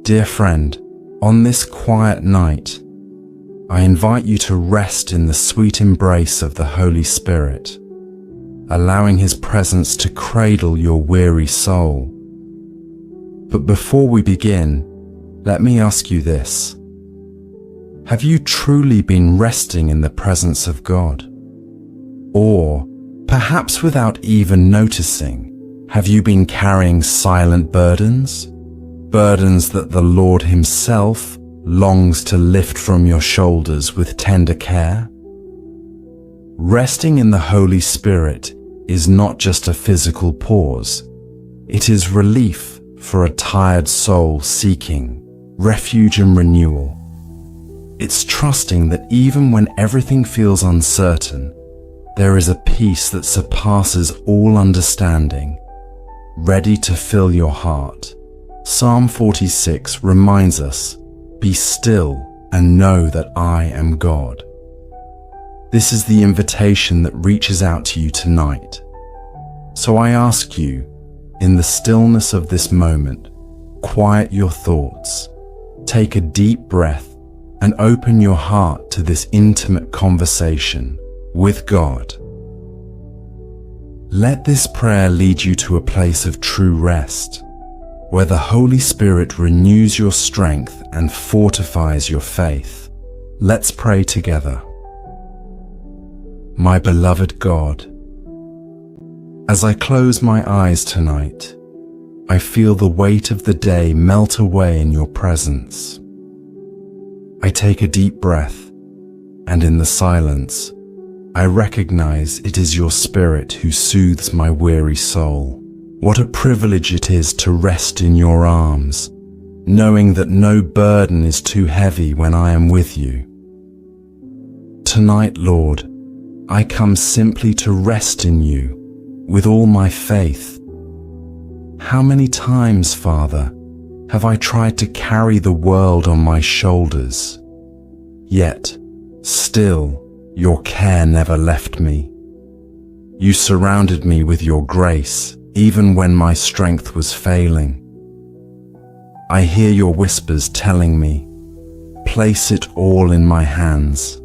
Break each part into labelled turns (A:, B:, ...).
A: Dear friend, on this quiet night, I invite you to rest in the sweet embrace of the Holy Spirit, allowing His presence to cradle your weary soul. But before we begin, let me ask you this. Have you truly been resting in the presence of God? Or, perhaps without even noticing, have you been carrying silent burdens? Burdens that the Lord Himself longs to lift from your shoulders with tender care? Resting in the Holy Spirit is not just a physical pause. It is relief for a tired soul seeking refuge and renewal. It's trusting that even when everything feels uncertain, there is a peace that surpasses all understanding, ready to fill your heart. Psalm 46 reminds us, "Be still and know that I am God." This is the invitation that reaches out to you tonight. So I ask you, in the stillness of this moment, quiet your thoughts, take a deep breath, and open your heart to this intimate conversation with God. Let this prayer lead you to a place of true rest, where the Holy Spirit renews your strength and fortifies your faith. Let's pray together. My beloved God, as I close my eyes tonight, I feel the weight of the day melt away in your presence. I take a deep breath, and in the silence, I recognize it is your Spirit who soothes my weary soul. What a privilege it is to rest in your arms, knowing that no burden is too heavy when I am with you. Tonight, Lord, I come simply to rest in you with all my faith. How many times, Father, have I tried to carry the world on my shoulders? Yet, still, your care never left me. You surrounded me with your grace, even when my strength was failing. I hear your whispers telling me, place it all in my hands.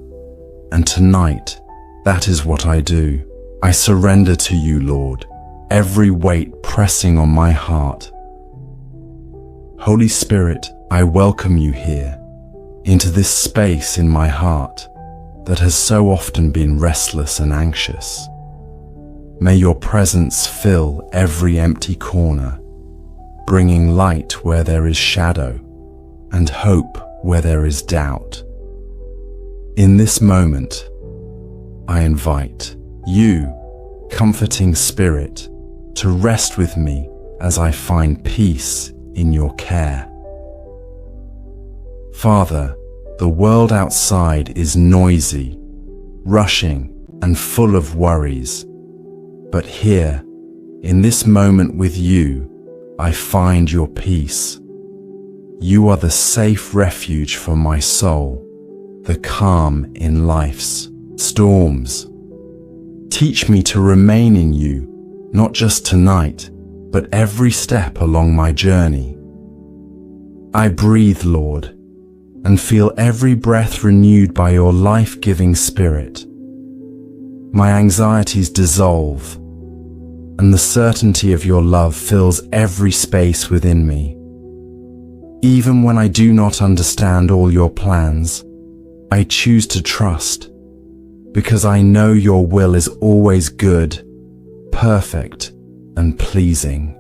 A: And tonight, that is what I do. I surrender to you, Lord, every weight pressing on my heart. Holy Spirit, I welcome you here, into this space in my heart that has so often been restless and anxious. May your presence fill every empty corner, bringing light where there is shadow and hope where there is doubt. In this moment, I invite you, comforting Spirit, to rest with me as I find peace in your care. Father, the world outside is noisy, rushing, and full of worries. But here, in this moment with you, I find your peace. You are the safe refuge for my soul, the calm in life's storms. Teach me to remain in you, not just tonight, but every step along my journey. I breathe, Lord, and feel every breath renewed by your life-giving Spirit. My anxieties dissolve, and the certainty of your love fills every space within me. Even when I do not understand all your plans, I choose to trust, because I know your will is always good, perfect, and pleasing.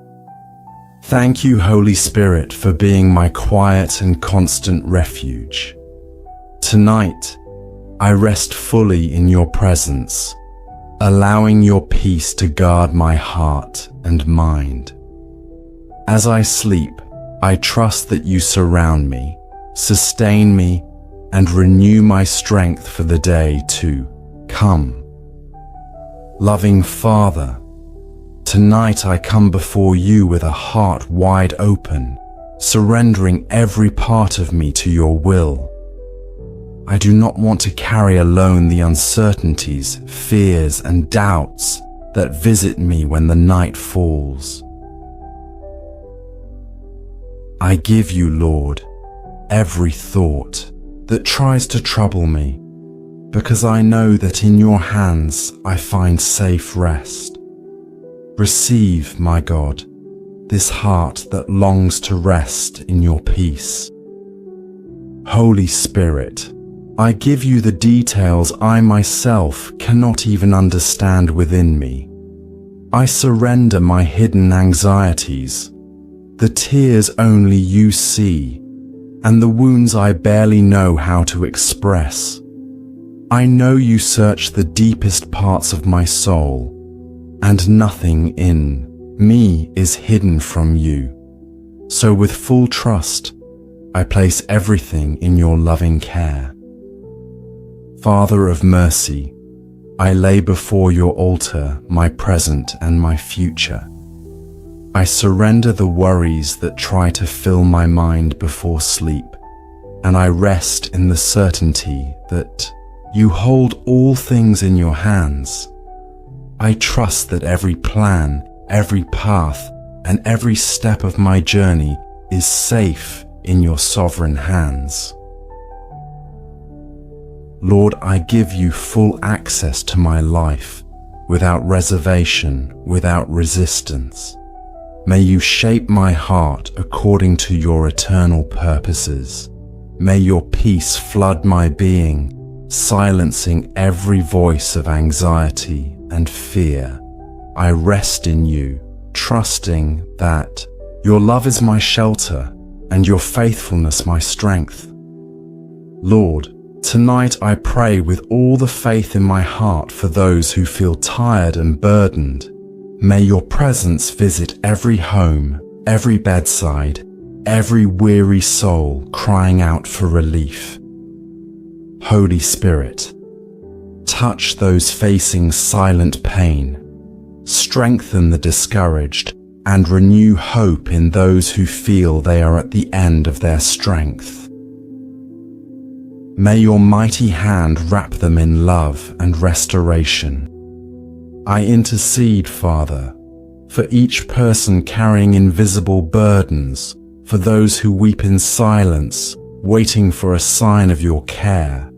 A: Thank you, Holy Spirit, for being my quiet and constant refuge. Tonight, I rest fully in your presence, allowing your peace to guard my heart and mind. As I sleep, I trust that you surround me, sustain me, and renew my strength for the day to come. Loving Father, tonight I come before you with a heart wide open, surrendering every part of me to your will. I do not want to carry alone the uncertainties, fears, and doubts that visit me when the night falls. I give you, Lord, every thought that tries to trouble me, because I know that in your hands I find safe rest. Receive, my God, this heart that longs to rest in your peace. Holy Spirit, I give you the details I myself cannot even understand within me. I surrender my hidden anxieties, the tears only you see, and the wounds I barely know how to express. I know you search the deepest parts of my soul, and nothing in me is hidden from you. So with full trust, I place everything in your loving care. Father of mercy, I lay before your altar my present and my future. I surrender the worries that try to fill my mind before sleep, and I rest in the certainty that you hold all things in your hands. I trust that every plan, every path, and every step of my journey is safe in your sovereign hands. Lord, I give you full access to my life, without reservation, without resistance. May you shape my heart according to your eternal purposes. May your peace flood my being, silencing every voice of anxiety and fear. I rest in you, trusting that your love is my shelter and your faithfulness my strength. Lord, tonight I pray with all the faith in my heart for those who feel tired and burdened. May your presence visit every home, every bedside, every weary soul crying out for relief. Holy Spirit, touch those facing silent pain, strengthen the discouraged, and renew hope in those who feel they are at the end of their strength. May your mighty hand wrap them in love and restoration. I intercede, Father, for each person carrying invisible burdens, for those who weep in silence, waiting for a sign of your care.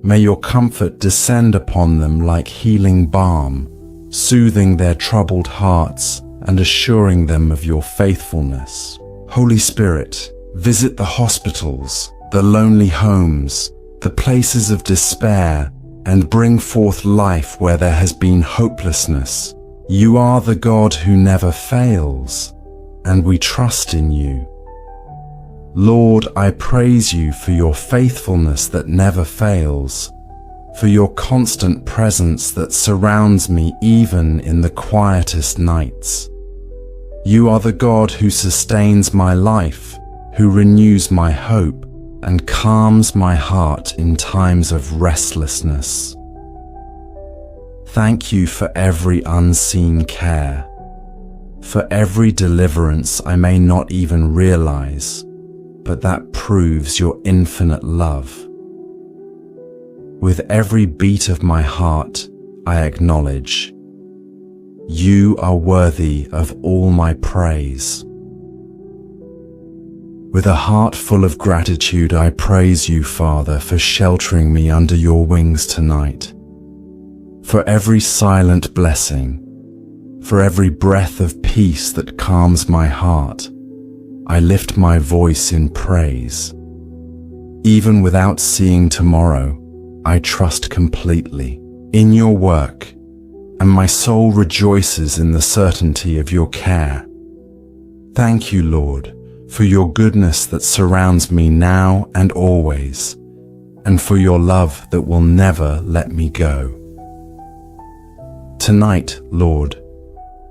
A: May your comfort descend upon them like healing balm, soothing their troubled hearts and assuring them of your faithfulness. Holy Spirit, visit the hospitals, the lonely homes, the places of despair, and bring forth life where there has been hopelessness. You are the God who never fails, and we trust in you. Lord, I praise you for your faithfulness that never fails, for your constant presence that surrounds me even in the quietest nights. You are the God who sustains my life, who renews my hope, and calms my heart in times of restlessness. Thank you for every unseen care, for every deliverance I may not even realize, but that proves your infinite love. With every beat of my heart, I acknowledge you are worthy of all my praise. With a heart full of gratitude, I praise you, Father, for sheltering me under your wings tonight, for every silent blessing, for every breath of peace that calms my heart. I lift my voice in praise. Even without seeing tomorrow, I trust completely in your work, and my soul rejoices in the certainty of your care. Thank you, Lord, for your goodness that surrounds me now and always, and for your love that will never let me go. Tonight, Lord,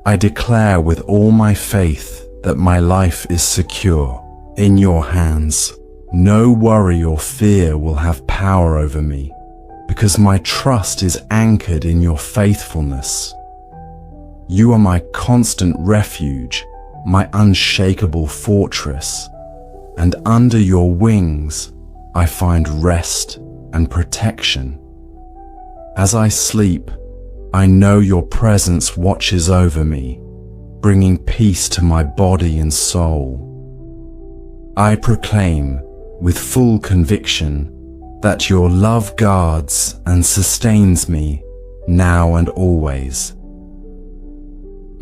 A: I declare with all my faith that my life is secure in your hands. No worry or fear will have power over me, because my trust is anchored in your faithfulness. You are my constant refuge, my unshakable fortress, and under your wings I find rest and protection. As I sleep, I know your presence watches over me, bringing peace to my body and soul. I proclaim with full conviction that your love guards and sustains me now and always.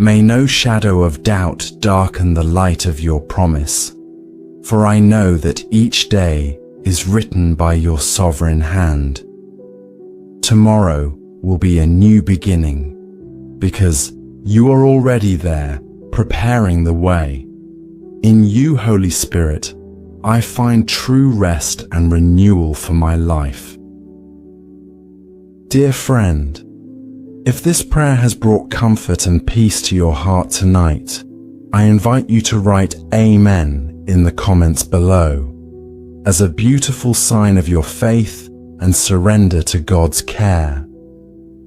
A: May no shadow of doubt darken the light of your promise, for I know that each day is written by your sovereign hand. Tomorrow will be a new beginning, because you are already there, preparing the way. In you, Holy Spirit, I find true rest and renewal for my life. Dear friend, if this prayer has brought comfort and peace to your heart tonight, I invite you to write Amen in the comments below, as a beautiful sign of your faith and surrender to God's care.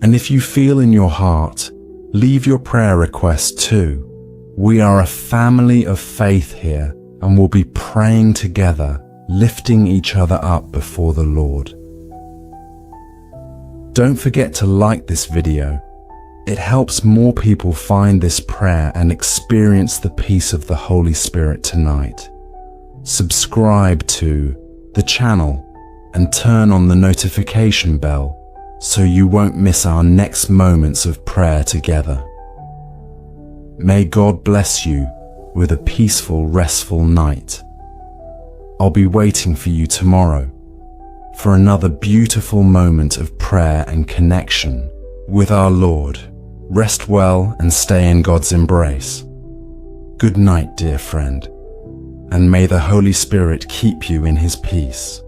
A: And if you feel in your heart, leave your prayer request too. We are a family of faith here and will be praying together, lifting each other up before the Lord. Don't forget to like this video. It helps more people find this prayer and experience the peace of the Holy Spirit tonight. Subscribe to the channel and turn on the notification bell so you won't miss our next moments of prayer together. May God bless you with a peaceful, restful night. I'll be waiting for you tomorrow for another beautiful moment of prayer and connection with our Lord. Rest well and stay in God's embrace. Good night, dear friend, and may the Holy Spirit keep you in His peace.